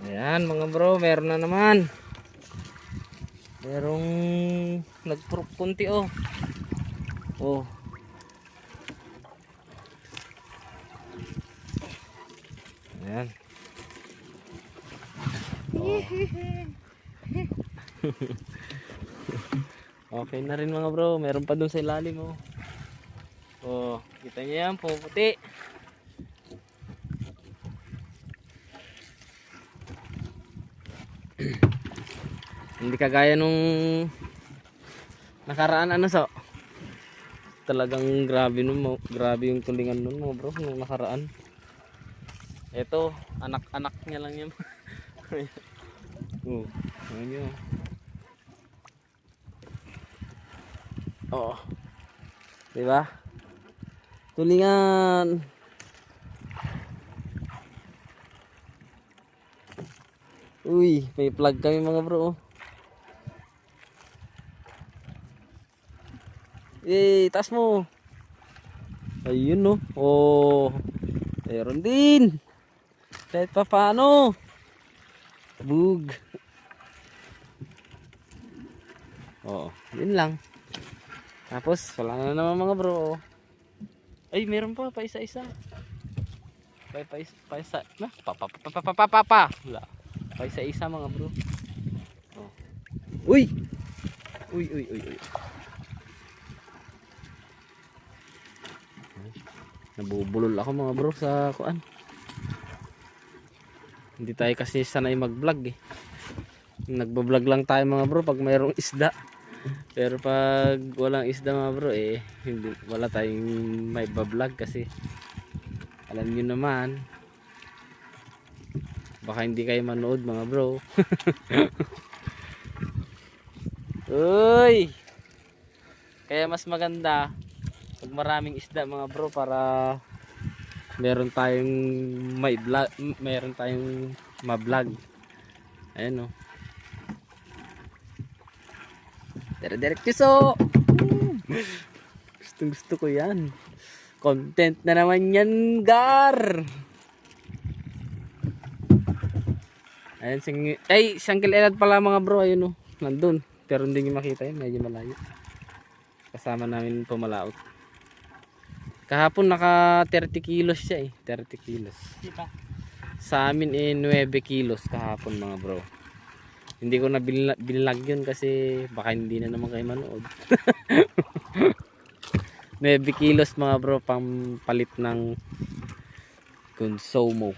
Ayan mga bro, meron na naman. Merong nagpurok kunti oh. Oh. Ayan. Oh. Okay na rin mga bro, meron pa dun sa ilalim oh. Oh, kita niyo yan, puputi. Hindi kagaya nung nakaraan ano so. Talagang grabe nun, grabe yung tulingan nun mga bro nung nakaraan. Ito, anak-anak niya lang yan. Oh, ano nyo. Oh. Diba? Tulingan. Uy, may plug kami mga bro. Eh, taas mo. Ayun no. Oh. Meron din. Kahit pa paano. Bug. Oo, yun lang. Tapos, wala na naman mga bro. Ay, meron pa isa-isa. Pa isa. Na, pa. Wala. Pa isa-isa mga bro. Oh. Uy. Uy. Nabubulol ako mga bro sa kuan. Hindi tayo kasi sanay mag-vlog eh. Nagbo-vlog lang tayo mga bro pag mayroong isda. Pero pag walang isda mga bro eh hindi, wala tayong may vlog kasi alam niyo naman baka hindi kayo manood mga bro. Uy! Kaya mas maganda pag maraming isda mga bro para meron tayong may vlog, meron tayong ma-vlog. Ayan oh. Diretso. Gusto ko yan. Content na naman yan, gar. Ayan, ay, Sangkil Elad pala mga bro. Ayun oh, nandun. Pero hindi nyo makita yun, medyo malayo. Kasama namin pumalaot. Kahapon naka 30 kilos siya eh. 30 kilos. Sa amin eh 9 kilos kahapon mga bro. Hindi ko na binlag yun kasi baka hindi na naman kayo manood. 9 kilos mga bro, pang palit ng Consumo.